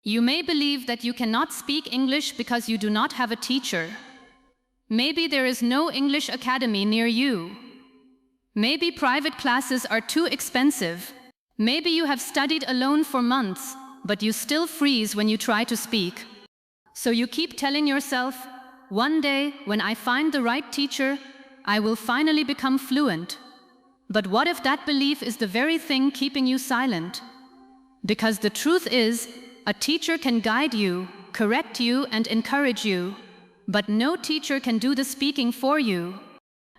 You may believe that you cannot speak English because you do not have a teacher. Maybe there is no English academy near you. Maybe private classes are too expensive. Maybe you have studied alone for months, but you still freeze when you try to speak. So you keep telling yourself, one day, when I find the right teacher, I will finally become fluent. But what if that belief is the very thing keeping you silent? Because the truth is, a teacher can guide you, correct you, and encourage you, but no teacher can do the speaking for you.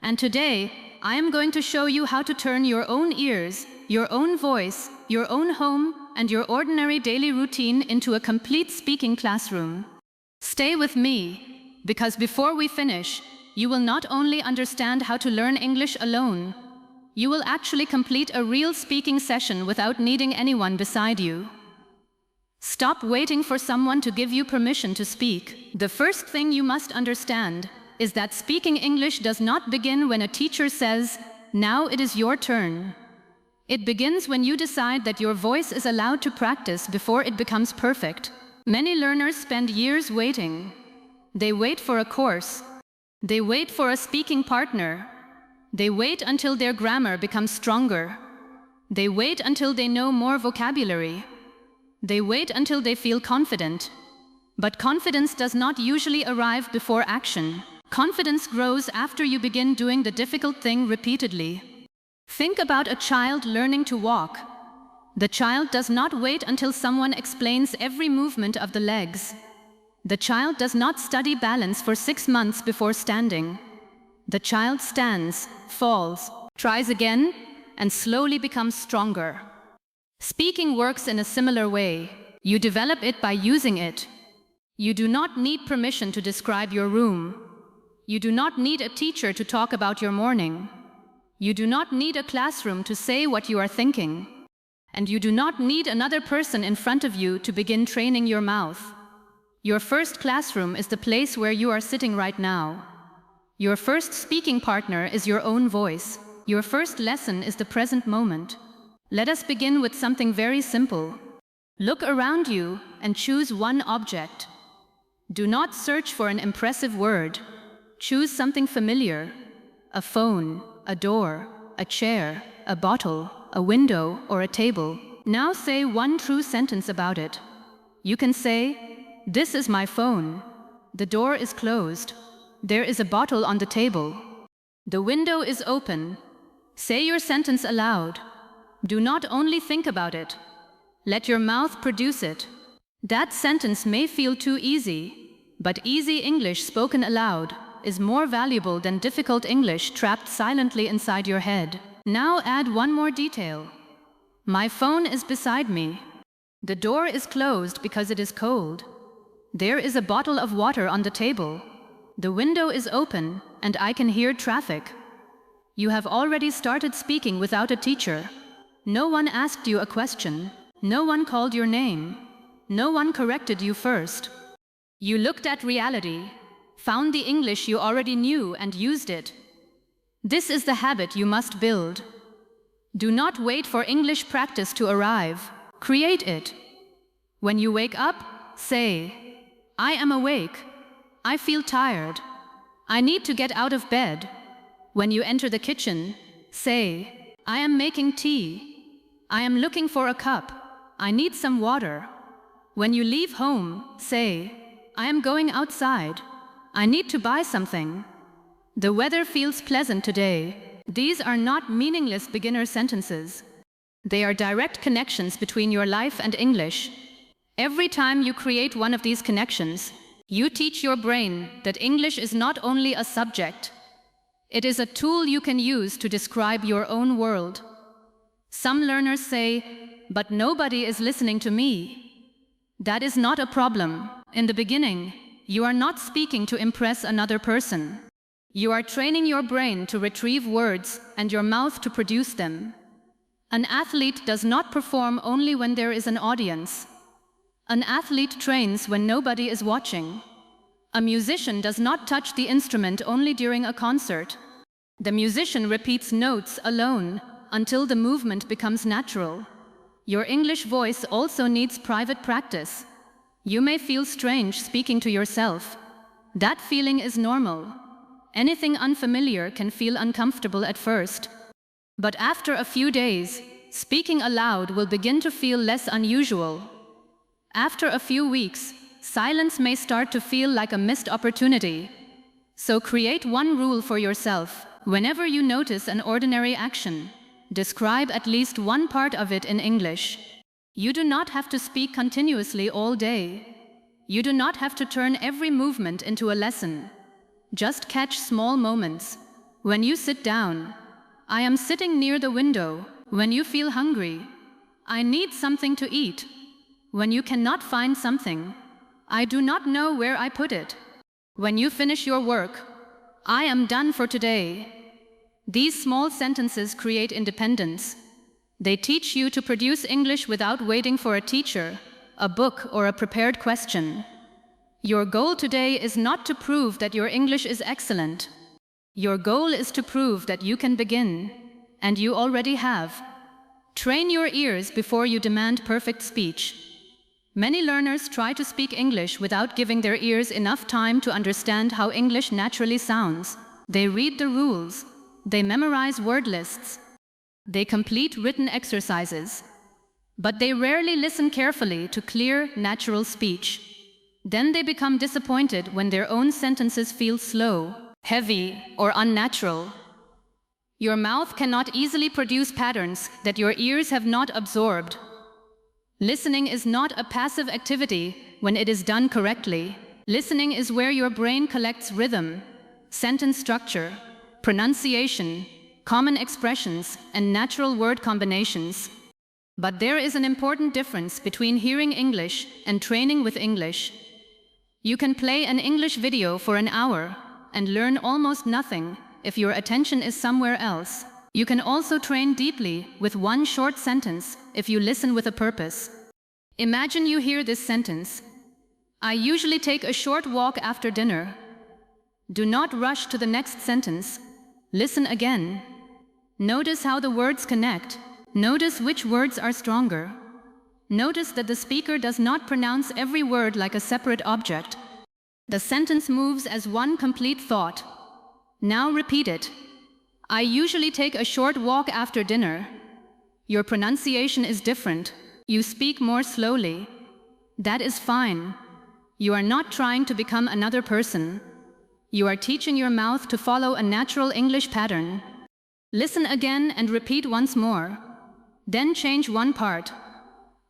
And today, I am going to show you how to turn your own ears, your own voice, your own home, and your ordinary daily routine into a complete speaking classroom. Stay with me, because before we finish, you will not only understand how to learn English alone, you will actually complete a real speaking session without needing anyone beside you. Stop waiting for someone to give you permission to speak. The first thing you must understand is that speaking English does not begin when a teacher says, "Now it is your turn." It begins when you decide that your voice is allowed to practice before it becomes perfect. Many learners spend years waiting. They wait for a course. They wait for a speaking partner. They wait until their grammar becomes stronger. They wait until they know more vocabulary. They wait until they feel confident. But confidence does not usually arrive before action. Confidence grows after you begin doing the difficult thing repeatedly. Think about a child learning to walk. The child does not wait until someone explains every movement of the legs. The child does not study balance for 6 months before standing. The child stands, falls, tries again, and slowly becomes stronger. Speaking works in a similar way. You develop it by using it. You do not need permission to describe your room. You do not need a teacher to talk about your morning. You do not need a classroom to say what you are thinking. And you do not need another person in front of you to begin training your mouth. Your first classroom is the place where you are sitting right now. Your first speaking partner is your own voice. Your first lesson is the present moment. Let us begin with something very simple. Look around you and choose one object. Do not search for an impressive word. Choose something familiar. A phone, a door, a chair, a bottle, a window, or a table. Now say one true sentence about it. You can say, "This is my phone. The door is closed. There is a bottle on the table. The window is open." Say your sentence aloud. Do not only think about it. Let your mouth produce it. That sentence may feel too easy, but easy English spoken aloud is more valuable than difficult English trapped silently inside your head. Now add one more detail. My phone is beside me. The door is closed because it is cold. There is a bottle of water on the table. The window is open and I can hear traffic. You have already started speaking without a teacher. No one asked you a question. No one called your name. No one corrected you first. You looked at reality, found the English you already knew and used it. This is the habit you must build. Do not wait for English practice to arrive. Create it. When you wake up, say, "I am awake. I feel tired. I need to get out of bed." When you enter the kitchen, say, "I am making tea. I am looking for a cup. I need some water." When you leave home, say, "I am going outside. I need to buy something. The weather feels pleasant today." These are not meaningless beginner sentences. They are direct connections between your life and English. Every time you create one of these connections, you teach your brain that English is not only a subject. It is a tool you can use to describe your own world. Some learners say, "But nobody is listening to me." That is not a problem. In the beginning, you are not speaking to impress another person. You are training your brain to retrieve words and your mouth to produce them. An athlete does not perform only when there is an audience. An athlete trains when nobody is watching. A musician does not touch the instrument only during a concert. The musician repeats notes alone until the movement becomes natural. Your English voice also needs private practice. You may feel strange speaking to yourself. That feeling is normal. Anything unfamiliar can feel uncomfortable at first. But after a few days, speaking aloud will begin to feel less unusual. After a few weeks, silence may start to feel like a missed opportunity. So create one rule for yourself. Whenever you notice an ordinary action, describe at least one part of it in English. You do not have to speak continuously all day. You do not have to turn every movement into a lesson. Just catch small moments. When you sit down, I am sitting near the window. When you feel hungry, I need something to eat. When you cannot find something, I do not know where I put it. When you finish your work, I am done for today. These small sentences create independence. They teach you to produce English without waiting for a teacher, a book, or a prepared question. Your goal today is not to prove that your English is excellent. Your goal is to prove that you can begin, and you already have. Train your ears before you demand perfect speech. Many learners try to speak English without giving their ears enough time to understand how English naturally sounds. They read the rules. They memorize word lists. They complete written exercises. But they rarely listen carefully to clear, natural speech. Then they become disappointed when their own sentences feel slow, heavy, or unnatural. Your mouth cannot easily produce patterns that your ears have not absorbed. Listening is not a passive activity when it is done correctly. Listening is where your brain collects rhythm, sentence structure, pronunciation, common expressions, and natural word combinations. But there is an important difference between hearing English and training with English. You can play an English video for an hour and learn almost nothing if your attention is somewhere else. You can also train deeply with one short sentence if you listen with a purpose. Imagine you hear this sentence: I usually take a short walk after dinner. Do not rush to the next sentence. Listen again. Notice how the words connect. Notice which words are stronger. Notice that the speaker does not pronounce every word like a separate object. The sentence moves as one complete thought. Now repeat it. I usually take a short walk after dinner. Your pronunciation is different. You speak more slowly. That is fine. You are not trying to become another person. You are teaching your mouth to follow a natural English pattern. Listen again and repeat once more. Then change one part.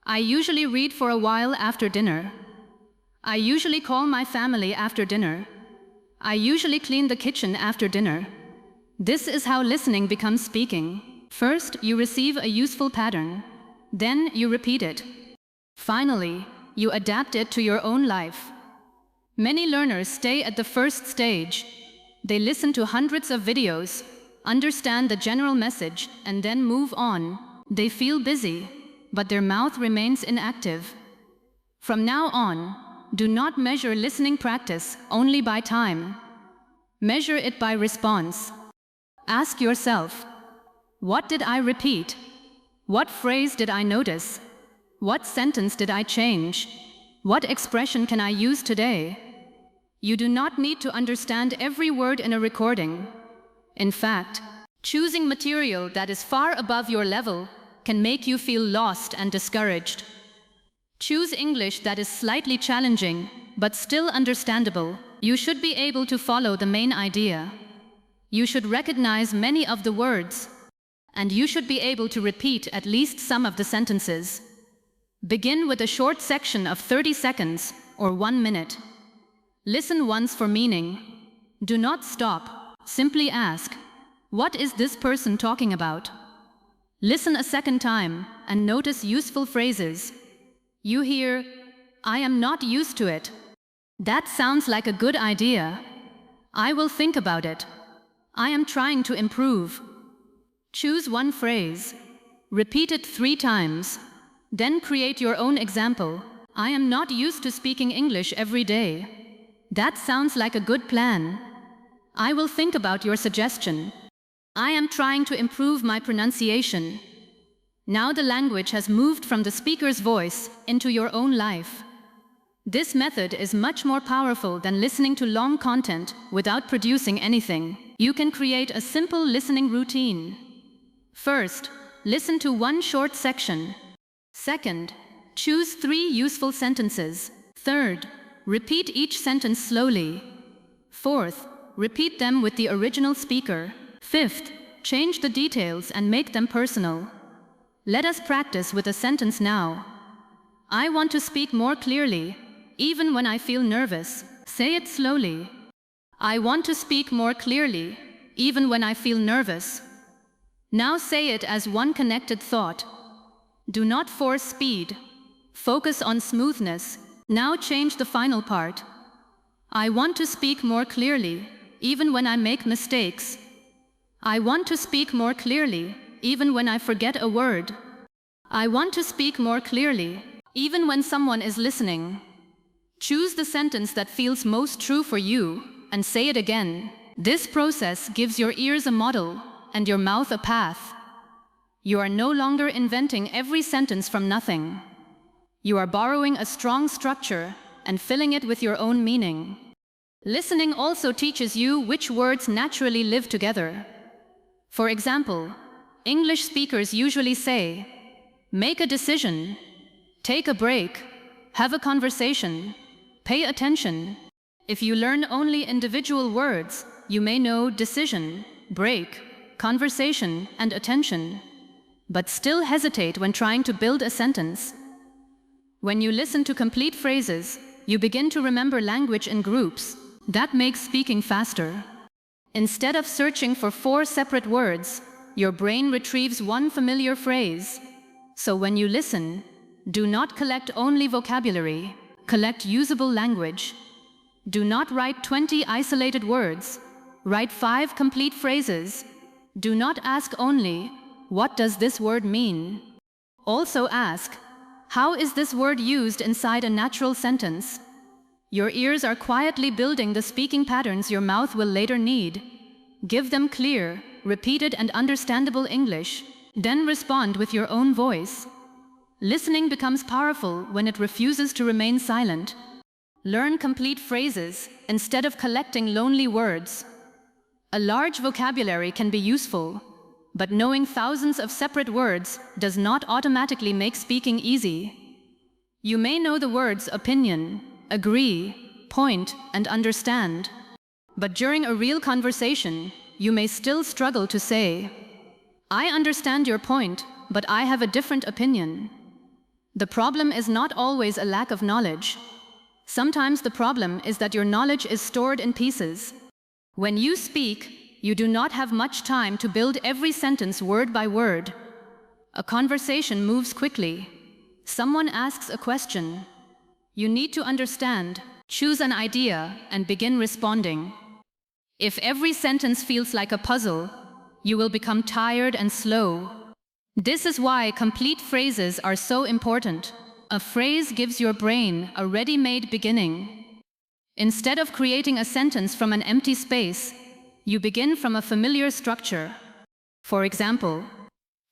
I usually read for a while after dinner. I usually call my family after dinner. I usually clean the kitchen after dinner. This is how listening becomes speaking. First, you receive a useful pattern. Then you repeat it. Finally, you adapt it to your own life. Many learners stay at the first stage. They listen to hundreds of videos, understand the general message, and then move on. They feel busy, but their mouth remains inactive. From now on, do not measure listening practice only by time. Measure it by response. Ask yourself, what did I repeat? What phrase did I notice? What sentence did I change? What expression can I use today? You do not need to understand every word in a recording. In fact, choosing material that is far above your level can make you feel lost and discouraged. Choose English that is slightly challenging, but still understandable. You should be able to follow the main idea. You should recognize many of the words, and you should be able to repeat at least some of the sentences. Begin with a short section of 30 seconds or 1 minute. Listen once for meaning. Do not stop. Simply ask, what is this person talking about? Listen a second time and notice useful phrases. You hear, I am not used to it. That sounds like a good idea. I will think about it. I am trying to improve. Choose one phrase. Repeat it 3 times. Then create your own example. I am not used to speaking English every day. That sounds like a good plan. I will think about your suggestion. I am trying to improve my pronunciation. Now the language has moved from the speaker's voice into your own life. This method is much more powerful than listening to long content without producing anything. You can create a simple listening routine. First, listen to one short section. Second, choose 3 useful sentences. Third, repeat each sentence slowly. Fourth, repeat them with the original speaker. Fifth, change the details and make them personal. Let us practice with a sentence now. I want to speak more clearly, even when I feel nervous. Say it slowly. I want to speak more clearly, even when I feel nervous. Now say it as one connected thought. Do not force speed. Focus on smoothness. Now change the final part. I want to speak more clearly, even when I make mistakes. I want to speak more clearly, even when I forget a word. I want to speak more clearly, even when someone is listening. Choose the sentence that feels most true for you and say it again. This process gives your ears a model and your mouth a path. You are no longer inventing every sentence from nothing. You are borrowing a strong structure and filling it with your own meaning. Listening also teaches you which words naturally live together. For example, English speakers usually say, make a decision, take a break, have a conversation, pay attention. If you learn only individual words, you may know decision, break, conversation, and attention, but still hesitate when trying to build a sentence. When you listen to complete phrases, you begin to remember language in groups. That makes speaking faster. Instead of searching for 4 separate words, your brain retrieves one familiar phrase. So when you listen, do not collect only vocabulary, collect usable language. Do not write 20 isolated words, write 5 complete phrases. Do not ask only, what does this word mean? Also ask, how is this word used inside a natural sentence? Your ears are quietly building the speaking patterns your mouth will later need. Give them clear, repeated, and understandable English. Then respond with your own voice. Listening becomes powerful when it refuses to remain silent. Learn complete phrases instead of collecting lonely words. A large vocabulary can be useful, but knowing thousands of separate words does not automatically make speaking easy. You may know the words opinion, agree, point, and understand, but during a real conversation, you may still struggle to say, I understand your point, but I have a different opinion. The problem is not always a lack of knowledge. Sometimes the problem is that your knowledge is stored in pieces. When you speak, you do not have much time to build every sentence word by word. A conversation moves quickly. Someone asks a question. You need to understand, choose an idea, and begin responding. If every sentence feels like a puzzle, you will become tired and slow. This is why complete phrases are so important. A phrase gives your brain a ready-made beginning. Instead of creating a sentence from an empty space, you begin from a familiar structure. For example,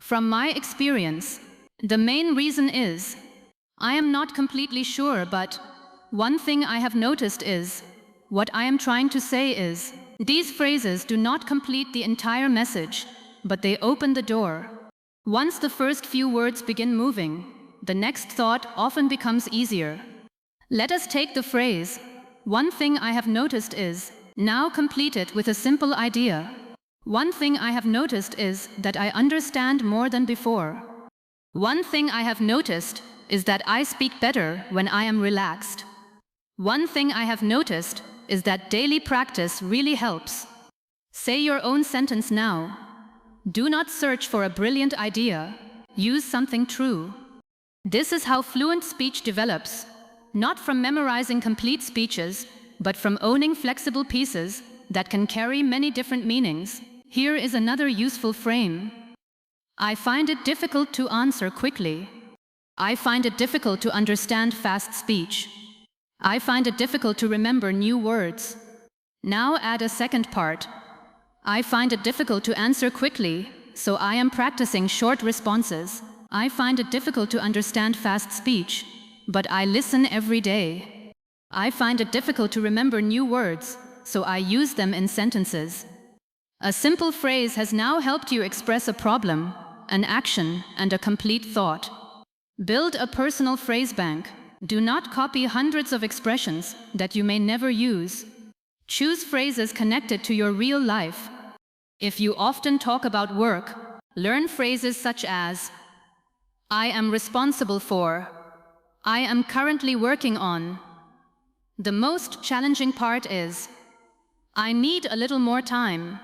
from my experience, the main reason is, I am not completely sure, but one thing I have noticed is, what I am trying to say is. These phrases do not complete the entire message, but they open the door. Once the first few words begin moving, the next thought often becomes easier. Let us take the phrase, one thing I have noticed is, now complete it with a simple idea. One thing I have noticed is that I understand more than before. One thing I have noticed is that I speak better when I am relaxed. One thing I have noticed is that daily practice really helps. Say your own sentence now. Do not search for a brilliant idea. Use something true. This is how fluent speech develops, not from memorizing complete speeches, but from owning flexible pieces that can carry many different meanings. Here is another useful frame. I find it difficult to answer quickly. I find it difficult to understand fast speech. I find it difficult to remember new words. Now add a second part. I find it difficult to answer quickly, so I am practicing short responses. I find it difficult to understand fast speech, but I listen every day. I find it difficult to remember new words, so I use them in sentences. A simple phrase has now helped you express a problem, an action, and a complete thought. Build a personal phrase bank. Do not copy hundreds of expressions that you may never use. Choose phrases connected to your real life. If you often talk about work, learn phrases such as, I am responsible for, I am currently working on. The most challenging part is, I need a little more time.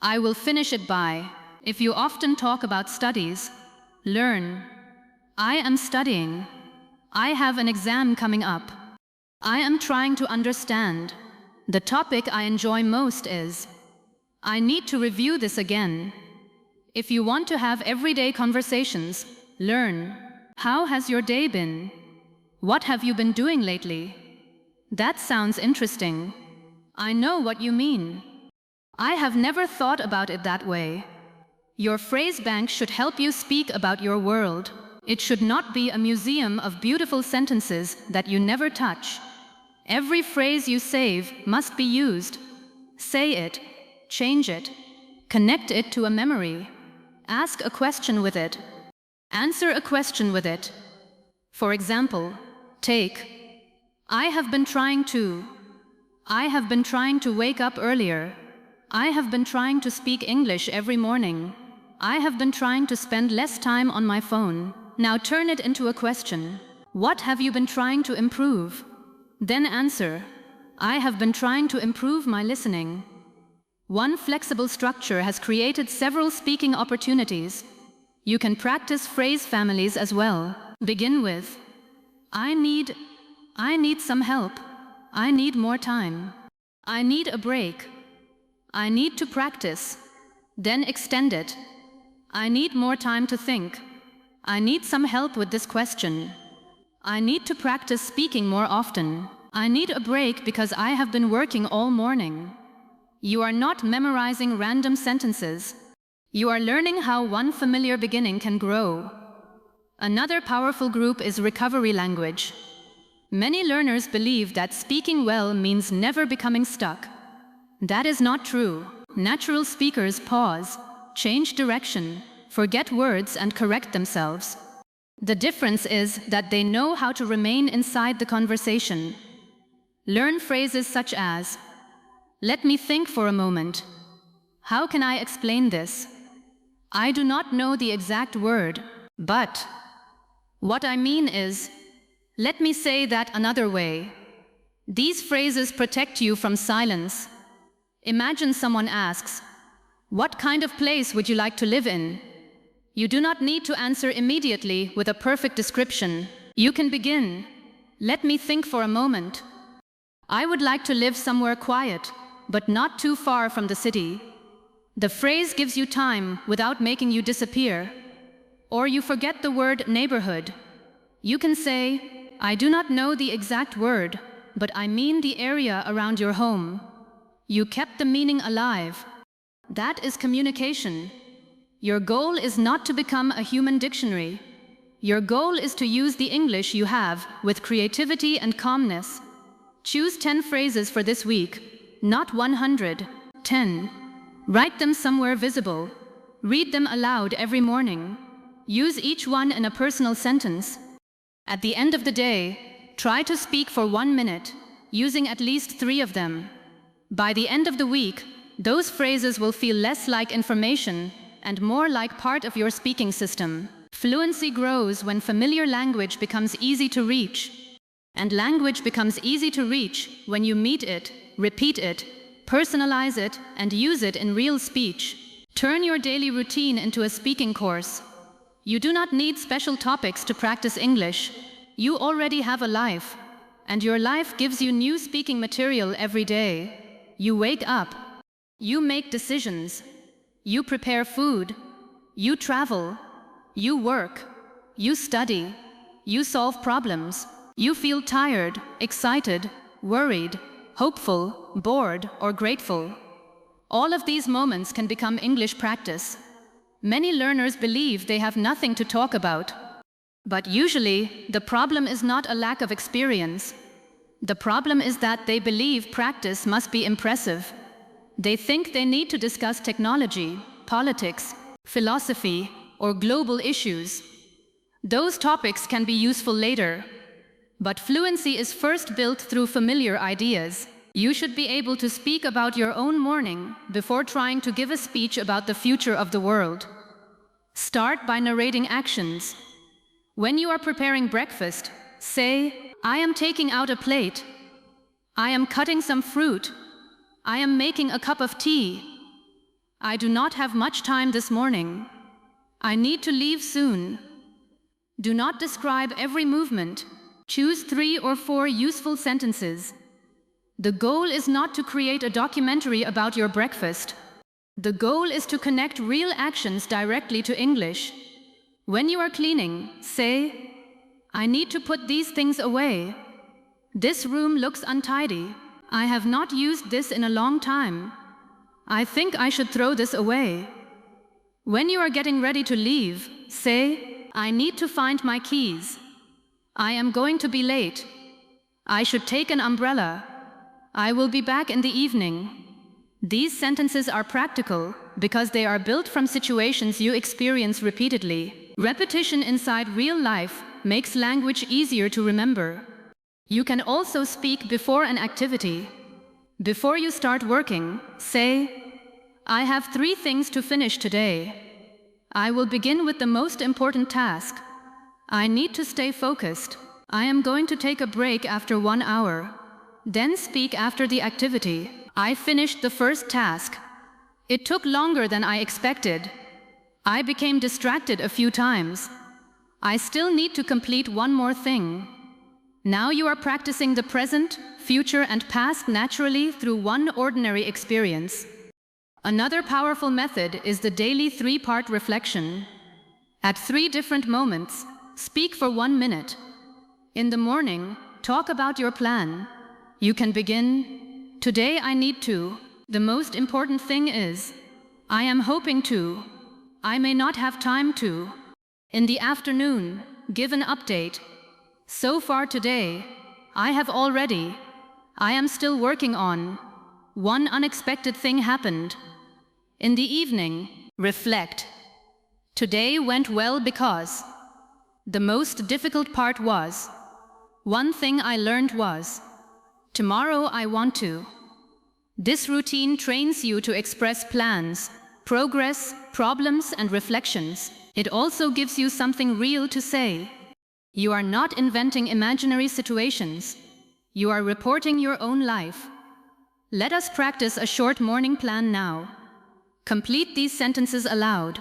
I will finish it by. If you often talk about studies, learn, I am studying. I have an exam coming up. I am trying to understand. The topic I enjoy most is, I need to review this again. If you want to have everyday conversations, learn, how has your day been? What have you been doing lately? That sounds interesting. I know what you mean. I have never thought about it that way. Your phrase bank should help you speak about your world. It should not be a museum of beautiful sentences that you never touch. Every phrase you save must be used. Say it, change it, connect it to a memory. Ask a question with it. Answer a question with it. For example, take, I have been trying to wake up earlier. I have been trying to speak English every morning. I have been trying to spend less time on my phone. Now turn it into a question. What have you been trying to improve? Then answer, I have been trying to improve my listening. One flexible structure has created several speaking opportunities. You can practice phrase families as well. Begin with, I need some help. I need more time. I need a break. I need to practice. Then extend it. I need more time to think. I need some help with this question. I need to practice speaking more often. I need a break because I have been working all morning. You are not memorizing random sentences. You are learning how one familiar beginning can grow. Another powerful group is recovery language. Many learners believe that speaking well means never becoming stuck. That is not true. Natural speakers pause, change direction, forget words, and correct themselves. The difference is that they know how to remain inside the conversation. Learn phrases such as, let me think for a moment. How can I explain this? I do not know the exact word, but what I mean is, let me say that another way. These phrases protect you from silence. Imagine someone asks, what kind of place would you like to live in? You do not need to answer immediately with a perfect description. You can begin, let me think for a moment. I would like to live somewhere quiet, but not too far from the city. The phrase gives you time without making you disappear. Or you forget the word neighborhood. You can say, I do not know the exact word, but I mean the area around your home. You kept the meaning alive. That is communication. Your goal is not to become a human dictionary. Your goal is to use the English you have with creativity and calmness. Choose 10 phrases for this week, not 100, 10. Write them somewhere visible. Read them aloud every morning. Use each one in a personal sentence. At the end of the day, try to speak for 1 minute, using at least 3 of them. By the end of the week, those phrases will feel less like information and more like part of your speaking system. Fluency grows when familiar language becomes easy to reach. And language becomes easy to reach when you meet it, repeat it, personalize it, and use it in real speech. Turn your daily routine into a speaking course. You do not need special topics to practice English. You already have a life, and your life gives you new speaking material every day. You wake up. You make decisions. You prepare food. You travel. You work. You study. You solve problems. You feel tired, excited, worried, hopeful, bored, or grateful. All of these moments can become English practice. Many learners believe they have nothing to talk about. But usually, the problem is not a lack of experience. The problem is that they believe practice must be impressive. They think they need to discuss technology, politics, philosophy, or global issues. Those topics can be useful later. But fluency is first built through familiar ideas. You should be able to speak about your own morning before trying to give a speech about the future of the world. Start by narrating actions. When you are preparing breakfast, say, I am taking out a plate. I am cutting some fruit. I am making a cup of tea. I do not have much time this morning. I need to leave soon. Do not describe every movement. Choose 3 or 4 useful sentences. The goal is not to create a documentary about your breakfast. The goal is to connect real actions directly to English. When you are cleaning, say, I need to put these things away. This room looks untidy. I have not used this in a long time. I think I should throw this away. When you are getting ready to leave, say, I need to find my keys. I am going to be late. I should take an umbrella. I will be back in the evening. These sentences are practical because they are built from situations you experience repeatedly. Repetition inside real life makes language easier to remember. You can also speak before an activity. Before you start working, say, I have 3 things to finish today. I will begin with the most important task. I need to stay focused. I am going to take a break after 1 hour. Then speak after the activity. I finished the first task. It took longer than I expected. I became distracted a few times. I still need to complete 1 more thing. Now you are practicing the present, future, and past naturally through one ordinary experience. Another powerful method is the daily 3-part reflection. At 3 different moments, speak for 1 minute. In the morning, talk about your plan. You can begin, today I need to. The most important thing is, I am hoping to. I may not have time to. In the afternoon, give an update. So far today, I have already. I am still working on. 1 unexpected thing happened. In the evening, reflect. Today went well because. The most difficult part was. 1 thing I learned was. Tomorrow I want to. This routine trains you to express plans, progress, problems, and reflections. It also gives you something real to say. You are not inventing imaginary situations. You are reporting your own life. Let us practice a short morning plan now. Complete these sentences aloud.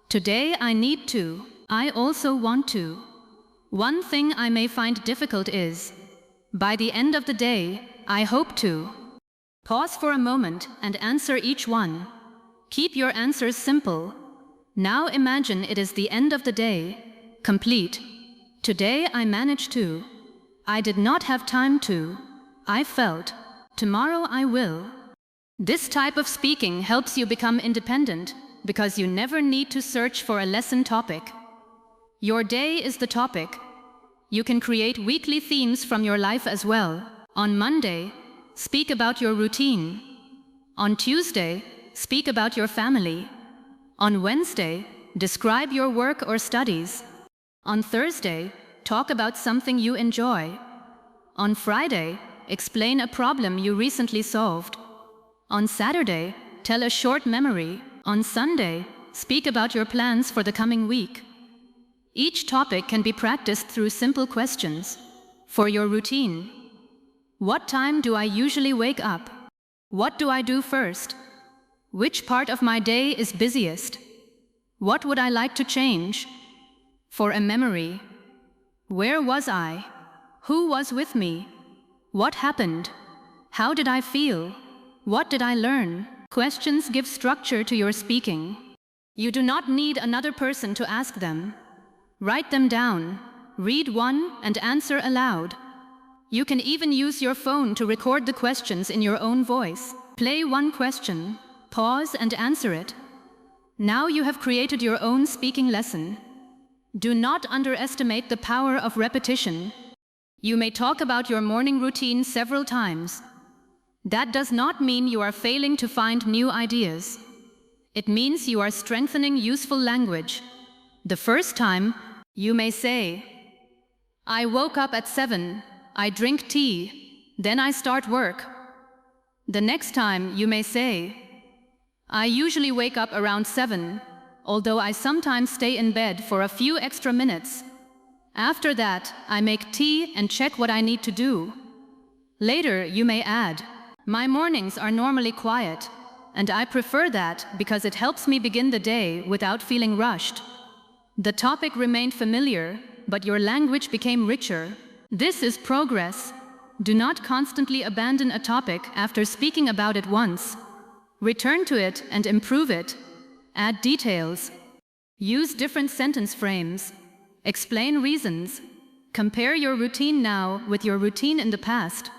Today I need to. I also want to. 1 thing I may find difficult is. By the end of the day, I hope to. Pause for a moment and answer each one. Keep your answers simple. Now imagine it is the end of the day. Complete. Today I managed to. I did not have time to. I felt. Tomorrow I will. This type of speaking helps you become independent because you never need to search for a lesson topic. Your day is the topic. You can create weekly themes from your life as well. On Monday, speak about your routine. On Tuesday, speak about your family. On Wednesday, describe your work or studies. On Thursday, talk about something you enjoy. On Friday, explain a problem you recently solved. On Saturday, tell a short memory. On Sunday, speak about your plans for the coming week. Each topic can be practiced through simple questions. For your routine, what time do I usually wake up? What do I do first? Which part of my day is busiest? What would I like to change? For a memory, where was I? Who was with me? What happened? How did I feel? What did I learn? Questions give structure to your speaking. You do not need another person to ask them. Write them down, read one, and answer aloud. You can even use your phone to record the questions in your own voice. Play 1 question, pause and answer it. Now you have created your own speaking lesson. Do not underestimate the power of repetition. You may talk about your morning routine several times. That does not mean you are failing to find new ideas. It means you are strengthening useful language. The first time, you may say, I woke up at 7, I drink tea, then I start work. The next time, you may say, I usually wake up around 7, although I sometimes stay in bed for a few extra minutes. After that, I make tea and check what I need to do. Later, you may add, my mornings are normally quiet, and I prefer that because it helps me begin the day without feeling rushed. The topic remained familiar, but your language became richer. This is progress. Do not constantly abandon a topic after speaking about it once. Return to it and improve it. Add details. Use different sentence frames. Explain reasons. Compare your routine now with your routine in the past.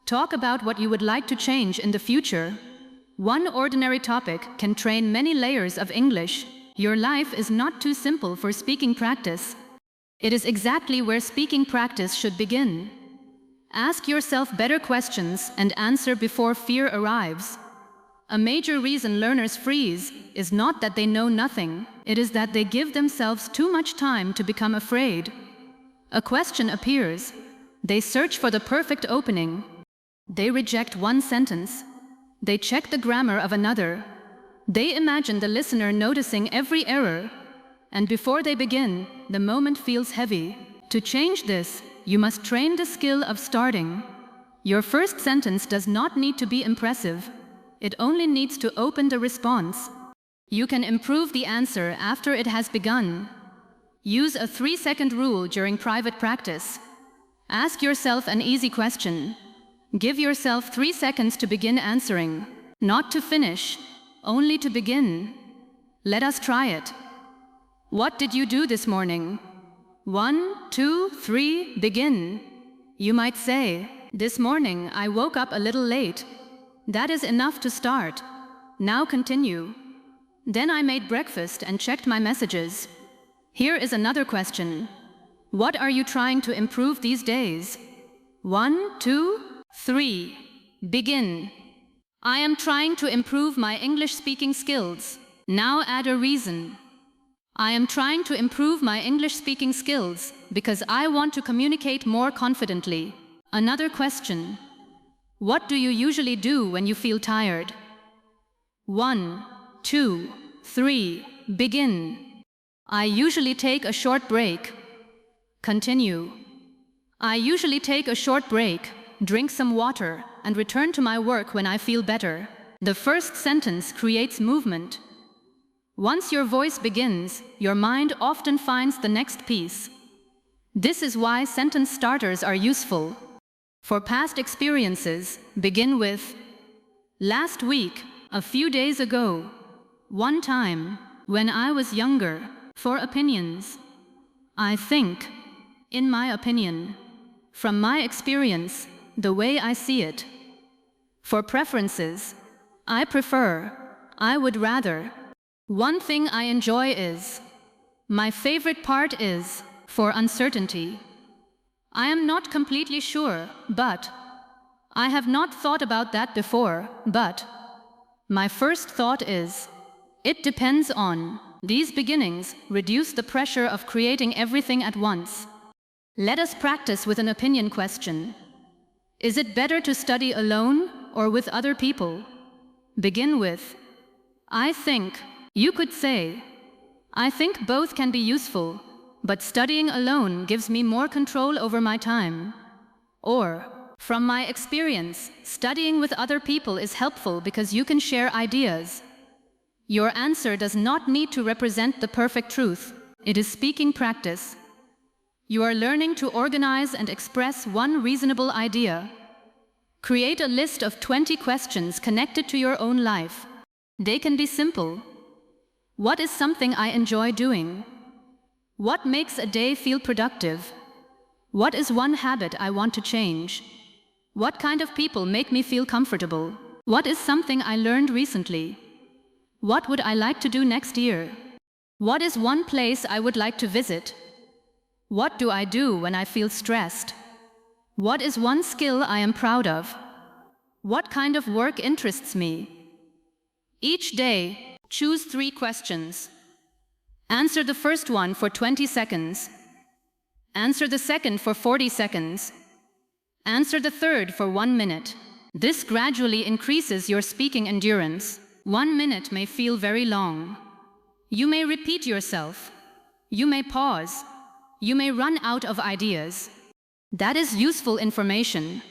Talk about what you would like to change in the future. One ordinary topic can train many layers of English. Your life is not too simple for speaking practice. It is exactly where speaking practice should begin. Ask yourself better questions and answer before fear arrives. A major reason learners freeze is not that they know nothing, it is that they give themselves too much time to become afraid. A question appears. They search for the perfect opening. They reject one sentence. They check the grammar of another. They imagine the listener noticing every error. And before they begin, the moment feels heavy. To change this, you must train the skill of starting. Your first sentence does not need to be impressive. It only needs to open the response. You can improve the answer after it has begun. Use a 3-second rule during private practice. Ask yourself an easy question. Give yourself 3 seconds to begin answering. Not to finish, only to begin. Let us try it. What did you do this morning? 1, 2, 3, begin. You might say, this morning I woke up a little late. That is enough to start. Now continue. Then I made breakfast and checked my messages. Here is another question. What are you trying to improve these days? 1, 2, 3. Begin. I am trying to improve my English speaking skills. Now add a reason. I am trying to improve my English speaking skills because I want to communicate more confidently. Another question. What do you usually do when you feel tired? 1, 2, 3. Begin. I usually take a short break. Continue. I usually take a short break, drink some water, and return to my work when I feel better. The first sentence creates movement. Once your voice begins, your mind often finds the next piece. This is why sentence starters are useful. For past experiences, begin with last week, a few days ago, one time, when I was younger. For opinions, I think, in my opinion, from my experience, the way I see it. For preferences, I prefer, I would rather. One thing I enjoy is, my favorite part is, for uncertainty. I am not completely sure, but, I have not thought about that before, but, my first thought is, it depends on. These beginnings reduce the pressure of creating everything at once. Let us practice with an opinion question. Is it better to study alone or with other people? Begin with, I think. You could say, I think both can be useful, but studying alone gives me more control over my time. Or, from my experience, studying with other people is helpful because you can share ideas. Your answer does not need to represent the perfect truth. It is speaking practice. You are learning to organize and express one reasonable idea. Create a list of 20 questions connected to your own life. They can be simple. What is something I enjoy doing? What makes a day feel productive? What is one habit I want to change? What kind of people make me feel comfortable? What is something I learned recently? What would I like to do next year? What is one place I would like to visit? What do I do when I feel stressed? What is one skill I am proud of? What kind of work interests me? Each day, choose 3 questions. Answer the first one for 20 seconds. Answer the second for 40 seconds. Answer the third for 1 minute. This gradually increases your speaking endurance. 1 minute may feel very long. You may repeat yourself. You may pause. You may run out of ideas. That is useful information.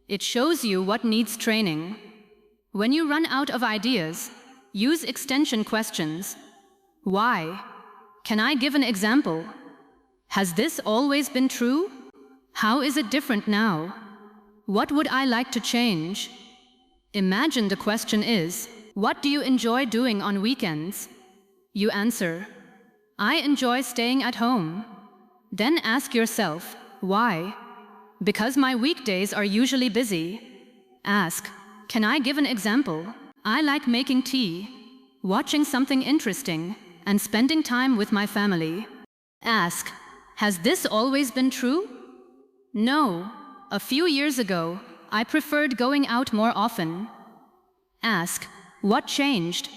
It shows you what needs training. When you run out of ideas, use extension questions. Why? Can I give an example? Has this always been true? How is it different now? What would I like to change? Imagine the question is, what do you enjoy doing on weekends? You answer, I enjoy staying at home. Then ask yourself, why? Because my weekdays are usually busy. Ask, can I give an example? I like making tea, watching something interesting, and spending time with my family. Ask, has this always been true? No. A few years ago, I preferred going out more often. Ask, what changed?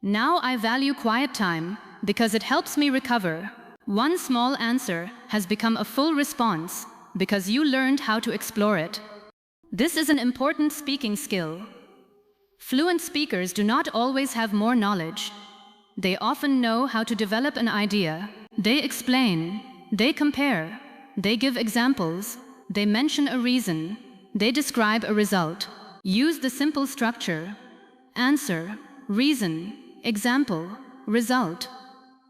Now I value quiet time because it helps me recover. One small answer has become a full response because you learned how to explore it. This is an important speaking skill. Fluent speakers do not always have more knowledge. They often know how to develop an idea. They explain, they compare, they give examples, they mention a reason, they describe a result. Use the simple structure: answer, reason, example, result.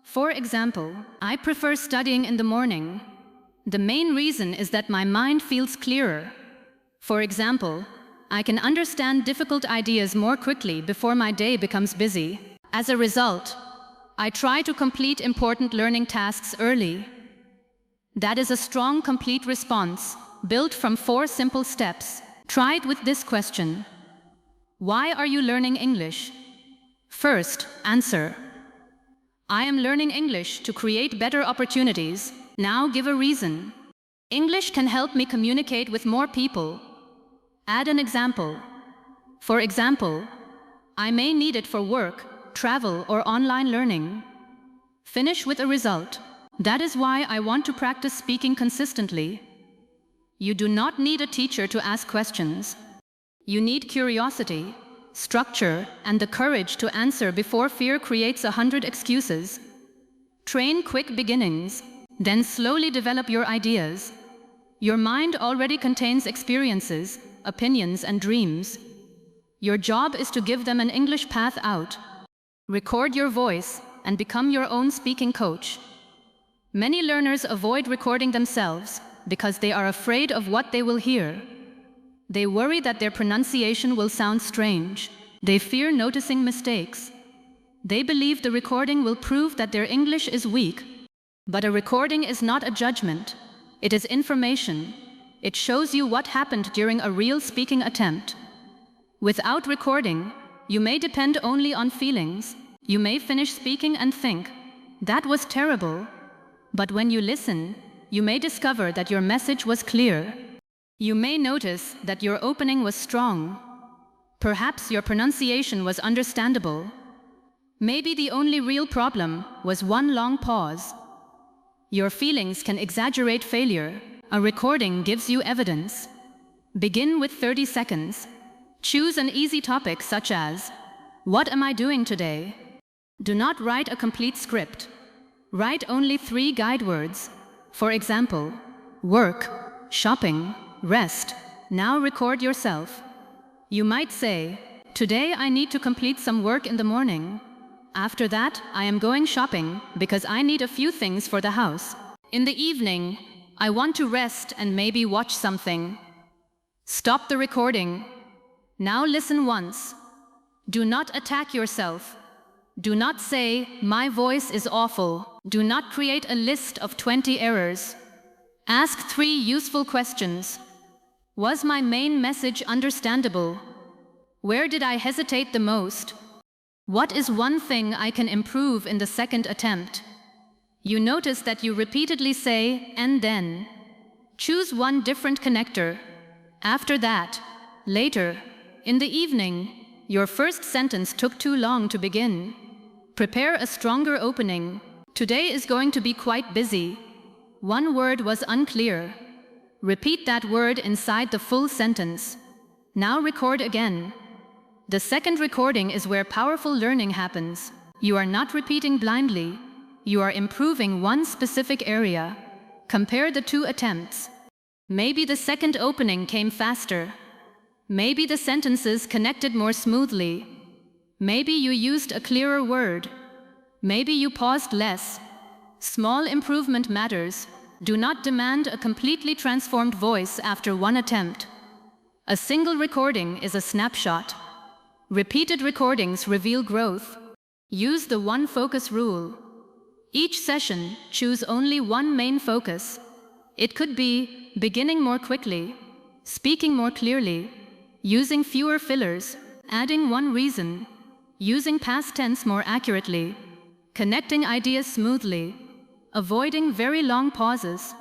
For example, I prefer studying in the morning. The main reason is that my mind feels clearer. For example, I can understand difficult ideas more quickly before my day becomes busy. As a result, I try to complete important learning tasks early. That is a strong, complete response, built from 4 simple steps. Try it with this question. Why are you learning English? First, answer. I am learning English to create better opportunities. Now give a reason. English can help me communicate with more people. Add an example. For example, I may need it for work, travel, or online learning. Finish with a result. That is why I want to practice speaking consistently. You do not need a teacher to ask questions. You need curiosity, structure, and the courage to answer before fear creates 100 excuses. Train quick beginnings, then slowly develop your ideas. Your mind already contains experiences, opinions, and dreams. Your job is to give them an English path out. Record your voice and become your own speaking coach. Many learners avoid recording themselves because they are afraid of what they will hear. They worry that their pronunciation will sound strange. They fear noticing mistakes. They believe the recording will prove that their English is weak. But a recording is not a judgment. It is information. It shows you what happened during a real speaking attempt. Without recording, you may depend only on feelings. You may finish speaking and think, that was terrible. But when you listen, you may discover that your message was clear. You may notice that your opening was strong. Perhaps your pronunciation was understandable. Maybe the only real problem was one long pause. Your feelings can exaggerate failure. A recording gives you evidence. Begin with 30 seconds. Choose an easy topic such as, what am I doing today? Do not write a complete script. Write only 3 guide words. For example, work, shopping, rest. Now record yourself. You might say, today I need to complete some work in the morning. After that, I am going shopping because I need a few things for the house. In the evening, I want to rest and maybe watch something. Stop the recording. Now listen once. Do not attack yourself. Do not say, my voice is awful. Do not create a list of 20 errors. Ask 3 useful questions. Was my main message understandable? Where did I hesitate the most? What is one thing I can improve in the second attempt? You notice that you repeatedly say, and then. Choose one different connector. After that, later, in the evening, your first sentence took too long to begin. Prepare a stronger opening. Today is going to be quite busy. One word was unclear. Repeat that word inside the full sentence. Now record again. The second recording is where powerful learning happens. You are not repeating blindly. You are improving one specific area. Compare the two attempts. Maybe the second opening came faster. Maybe the sentences connected more smoothly. Maybe you used a clearer word. Maybe you paused less. Small improvement matters. Do not demand a completely transformed voice after one attempt. A single recording is a snapshot. Repeated recordings reveal growth. Use the one focus rule. Each session, choose only one main focus. It could be beginning more quickly, speaking more clearly, using fewer fillers, adding one reason, using past tense more accurately, connecting ideas smoothly, avoiding very long pauses.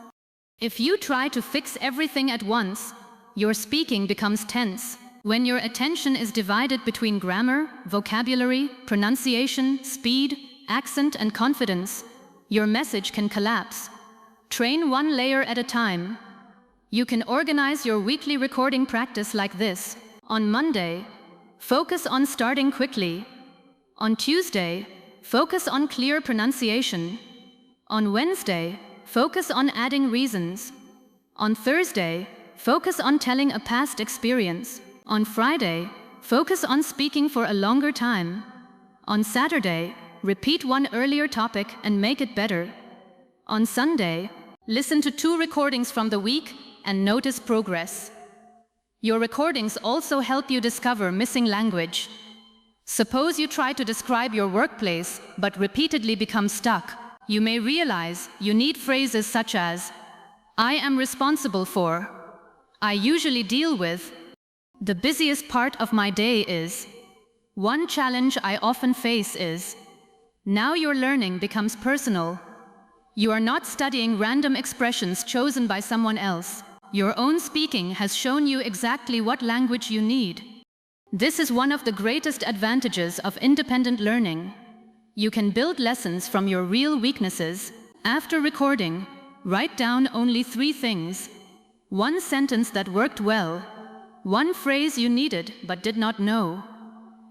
If you try to fix everything at once, your speaking becomes tense. When your attention is divided between grammar, vocabulary, pronunciation, speed, accent, and confidence, your message can collapse. Train one layer at a time. You can organize your weekly recording practice like this. On Monday, focus on starting quickly. On Tuesday, focus on clear pronunciation. On Wednesday, focus on adding reasons. On Thursday, focus on telling a past experience. On Friday, focus on speaking for a longer time. On Saturday, repeat one earlier topic and make it better. On Sunday, listen to 2 recordings from the week and notice progress. Your recordings also help you discover missing language. Suppose you try to describe your workplace but repeatedly become stuck. You may realize you need phrases such as, I am responsible for, I usually deal with, the busiest part of my day is, one challenge I often face is. Now your learning becomes personal. You are not studying random expressions chosen by someone else. Your own speaking has shown you exactly what language you need. This is one of the greatest advantages of independent learning. You can build lessons from your real weaknesses. After recording, write down only 3 things. One sentence that worked well. One phrase you needed but did not know.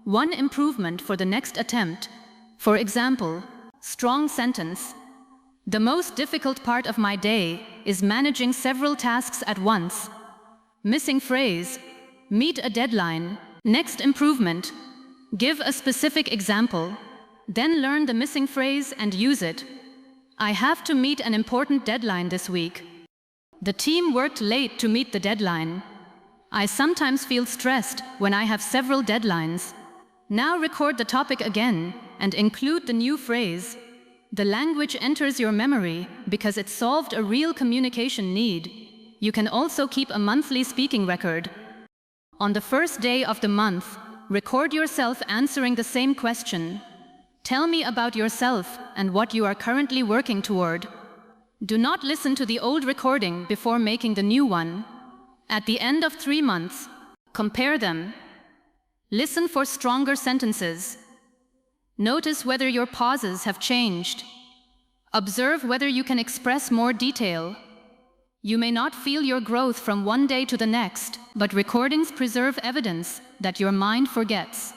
One improvement for the next attempt. For example, strong sentence. The most difficult part of my day is managing several tasks at once. Missing phrase. Meet a deadline. Next improvement. Give a specific example. Then learn the missing phrase and use it. I have to meet an important deadline this week. The team worked late to meet the deadline. I sometimes feel stressed when I have several deadlines. Now record the topic again and include the new phrase. The language enters your memory because it solved a real communication need. You can also keep a monthly speaking record. On the first day of the month, record yourself answering the same question. Tell me about yourself and what you are currently working toward. Do not listen to the old recording before making the new one. At the end of 3 months, compare them. Listen for stronger sentences. Notice whether your pauses have changed. Observe whether you can express more detail. You may not feel your growth from one day to the next, but recordings preserve evidence that your mind forgets.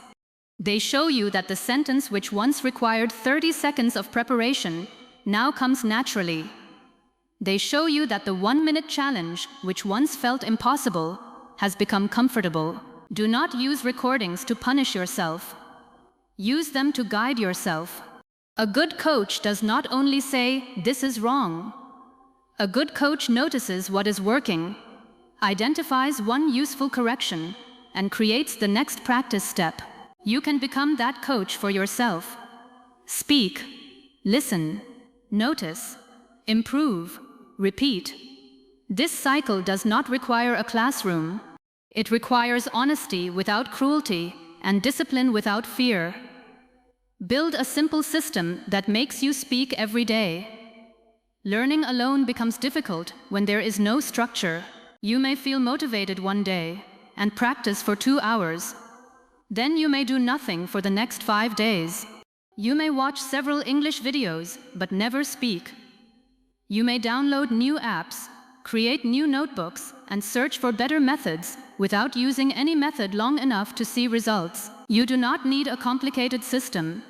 They show you that the sentence which once required 30 seconds of preparation now comes naturally. They show you that the 1-minute challenge, which once felt impossible, has become comfortable. Do not use recordings to punish yourself. Use them to guide yourself. A good coach does not only say, "This is wrong." A good coach notices what is working, identifies one useful correction, and creates the next practice step. You can become that coach for yourself. Speak, listen, notice, improve, repeat. This cycle does not require a classroom. It requires honesty without cruelty and discipline without fear. Build a simple system that makes you speak every day. Learning alone becomes difficult when there is no structure. You may feel motivated one day and practice for 2 hours. Then you may do nothing for the next 5 days. You may watch several English videos but never speak. You may download new apps, create new notebooks, and search for better methods without using any method long enough to see results. You do not need a complicated system.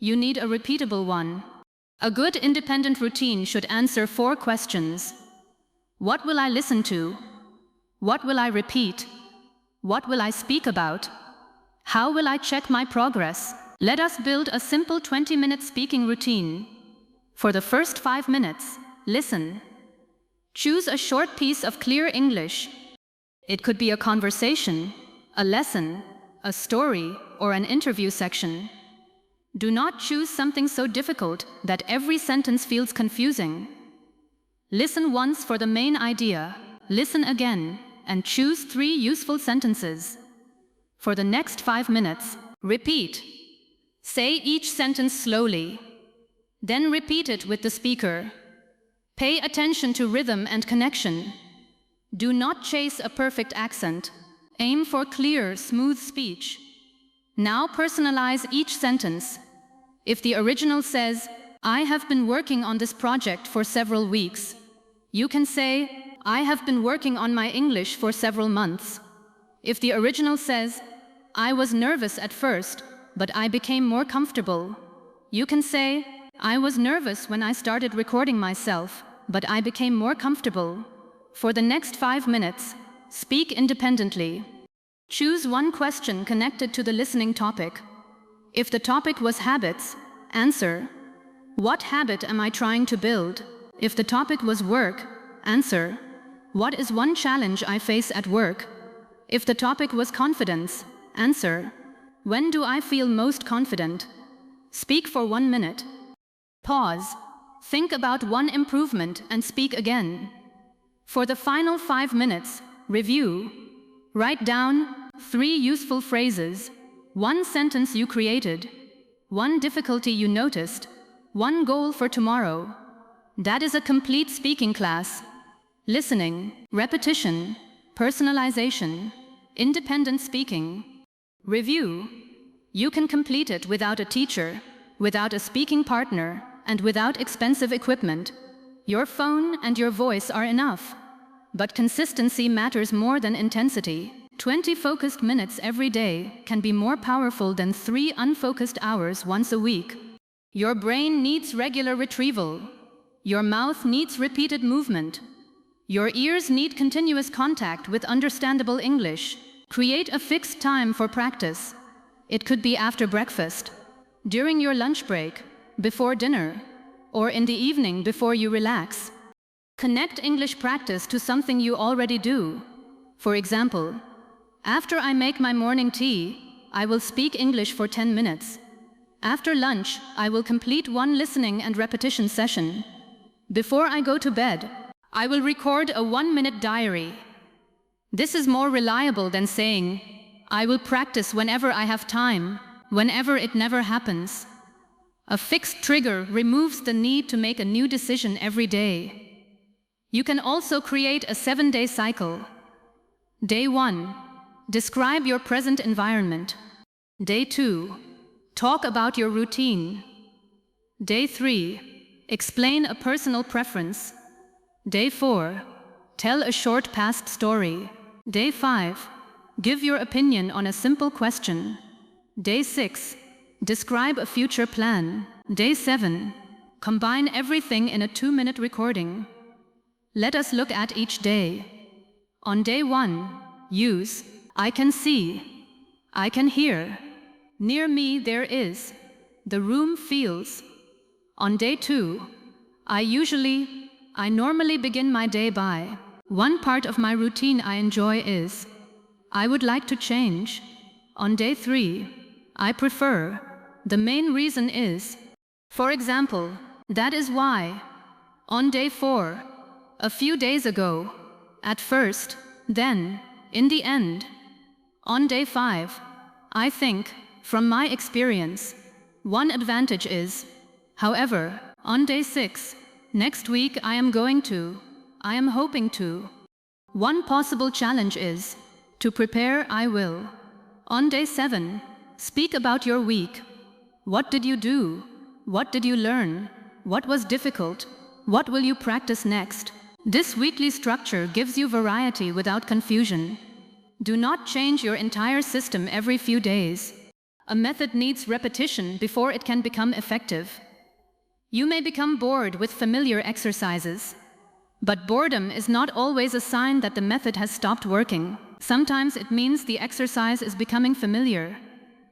You need a repeatable one. A good independent routine should answer 4 questions. What will I listen to? What will I repeat? What will I speak about? How will I check my progress? Let us build a simple 20-minute speaking routine. For the first 5 minutes, listen. Choose a short piece of clear English. It could be a conversation, a lesson, a story, or an interview section. Do not choose something so difficult that every sentence feels confusing. Listen once for the main idea, listen again, and choose 3 useful sentences. For the next 5 minutes, repeat. Say each sentence slowly. Then repeat it with the speaker. Pay attention to rhythm and connection. Do not chase a perfect accent. Aim for clear, smooth speech. Now personalize each sentence. If the original says, I have been working on this project for several weeks, you can say, I have been working on my English for several months. If the original says, I was nervous at first, but I became more comfortable, you can say, I was nervous when I started recording myself, but I became more comfortable. For the next 5 minutes, speak independently. Choose one question connected to the listening topic. If the topic was habits, answer, what habit am I trying to build? If the topic was work, answer, what is one challenge I face at work? If the topic was confidence, answer, when do I feel most confident? Speak for 1 minute. Pause. Think about one improvement and speak again. For the final 5 minutes, review. Write down 3 useful phrases, 1 sentence you created, 1 difficulty you noticed, 1 goal for tomorrow. That is a complete speaking class. Listening, repetition, personalization, independent speaking. Review. You can complete it without a teacher, without a speaking partner, and without expensive equipment. Your phone and your voice are enough. But consistency matters more than intensity. 20 focused minutes every day can be more powerful than 3 unfocused hours once a week. Your brain needs regular retrieval. Your mouth needs repeated movement. Your ears need continuous contact with understandable English. Create a fixed time for practice. It could be after breakfast, during your lunch break, before dinner, or in the evening before you relax. Connect English practice to something you already do. For example, after I make my morning tea, I will speak English for 10 minutes. After lunch, I will complete 1 listening and repetition session. Before I go to bed, I will record a 1-minute diary. This is more reliable than saying, I will practice whenever I have time, whenever it never happens. A fixed trigger removes the need to make a new decision every day. You can also create a 7-day cycle. Day 1. Describe your present environment. Day 2. Talk about your routine. Day 3. Explain a personal preference. Day 4. Tell a short past story. Day 5. Give your opinion on a simple question. Day 6. Describe a future plan. Day 7. Combine everything in a 2-minute recording. Let us look at each day. On day 1, use I can see, I can hear, near me there is, the room feels. On day 2, I normally begin my day by, one part of my routine I enjoy is, I would like to change. On day 3, I prefer, the main reason is. For example, that is why. On day 4, a few days ago, at first, then, in the end. On day 5, I think, from my experience, one advantage is, however, on day 6, Next week I am going to. I am hoping to. One possible challenge is to prepare I will. On day 7, speak about your week. What did you do? What did you learn? What was difficult? What will you practice next? This weekly structure gives you variety without confusion. Do not change your entire system every few days. A method needs repetition before it can become effective. You may become bored with familiar exercises. But boredom is not always a sign that the method has stopped working. Sometimes it means the exercise is becoming familiar.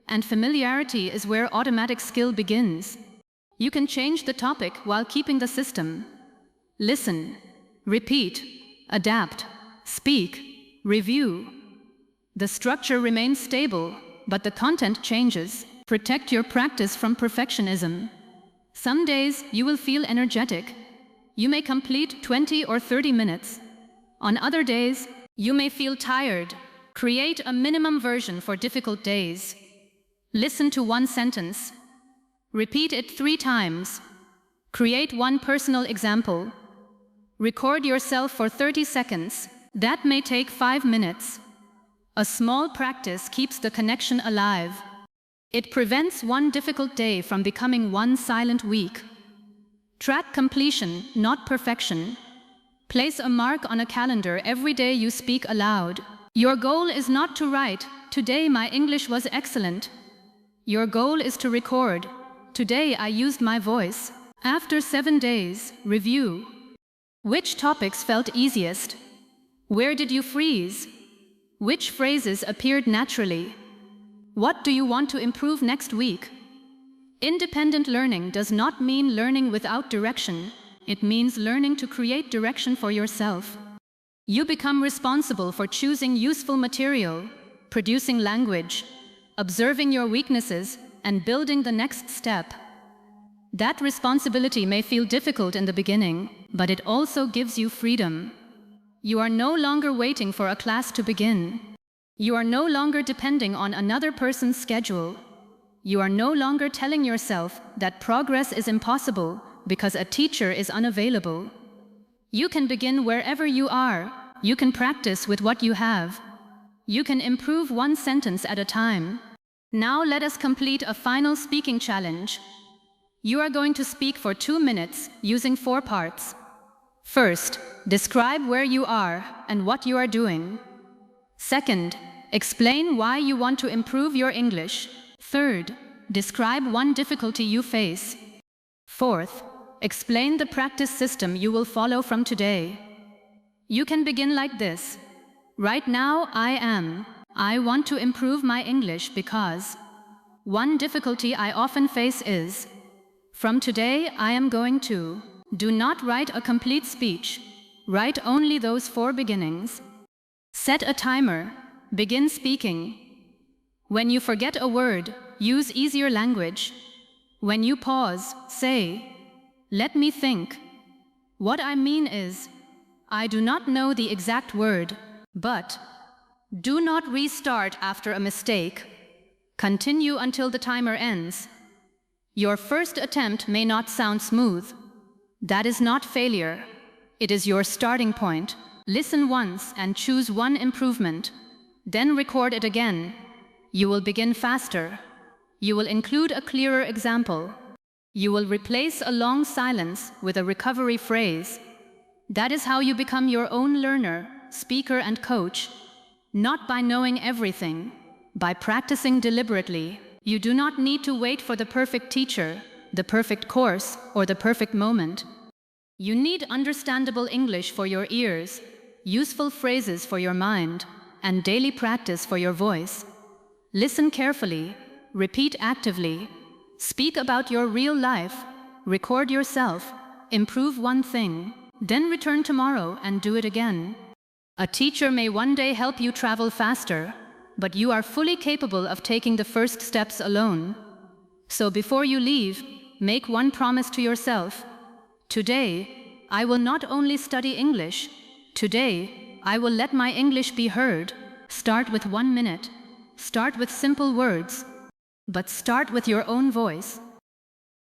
And familiarity is where automatic skill begins. You can change the topic while keeping the system. Listen, repeat, adapt, speak, review. The structure remains stable, but the content changes. Protect your practice from perfectionism. Some days you will feel energetic. You may complete 20 or 30 minutes. On other days, you may feel tired. Create a minimum version for difficult days. Listen to one sentence. Repeat it 3 times. Create one personal example. Record yourself for 30 seconds. That may take 5 minutes. A small practice keeps the connection alive. It prevents one difficult day from becoming one silent week. Track completion, not perfection. Place a mark on a calendar every day you speak aloud. Your goal is not to write, "Today my English was excellent." Your goal is to record, "Today I used my voice." After 7 days, review. Which topics felt easiest? Where did you freeze? Which phrases appeared naturally? What do you want to improve next week? Independent learning does not mean learning without direction. It means learning to create direction for yourself. You become responsible for choosing useful material, producing language, observing your weaknesses, and building the next step. That responsibility may feel difficult in the beginning, but it also gives you freedom. You are no longer waiting for a class to begin. You are no longer depending on another person's schedule. You are no longer telling yourself that progress is impossible because a teacher is unavailable. You can begin wherever you are. You can practice with what you have. You can improve one sentence at a time. Now let us complete a final speaking challenge. You are going to speak for 2 minutes using 4 parts. First, describe where you are and what you are doing. Second, explain why you want to improve your English. Third, describe one difficulty you face. Fourth, explain the practice system you will follow from today. You can begin like this. Right now, I want to improve my English because one difficulty I often face is. From today, I am going to. Do not write a complete speech. Write only those 4 beginnings. Set a timer. Begin speaking. When you forget a word, use easier language. When you pause, say, "Let me think." What I mean is, I do not know the exact word, but do not restart after a mistake. Continue until the timer ends. Your first attempt may not sound smooth. That is not failure. It is your starting point. Listen once and choose one improvement. Then record it again. You will begin faster. You will include a clearer example. You will replace a long silence with a recovery phrase. That is how you become your own learner, speaker, and coach. Not by knowing everything, by practicing deliberately. You do not need to wait for the perfect teacher, the perfect course, or the perfect moment. You need understandable English for your ears, useful phrases for your mind, and daily practice for your voice. Listen carefully, repeat actively, speak about your real life, record yourself, improve one thing, then return tomorrow and do it again. A teacher may one day help you travel faster, but you are fully capable of taking the first steps alone. So before you leave, make one promise to yourself. Today, I will not only study English. Today, I will let my English be heard. Start with 1 minute. Start with simple words. But start with your own voice.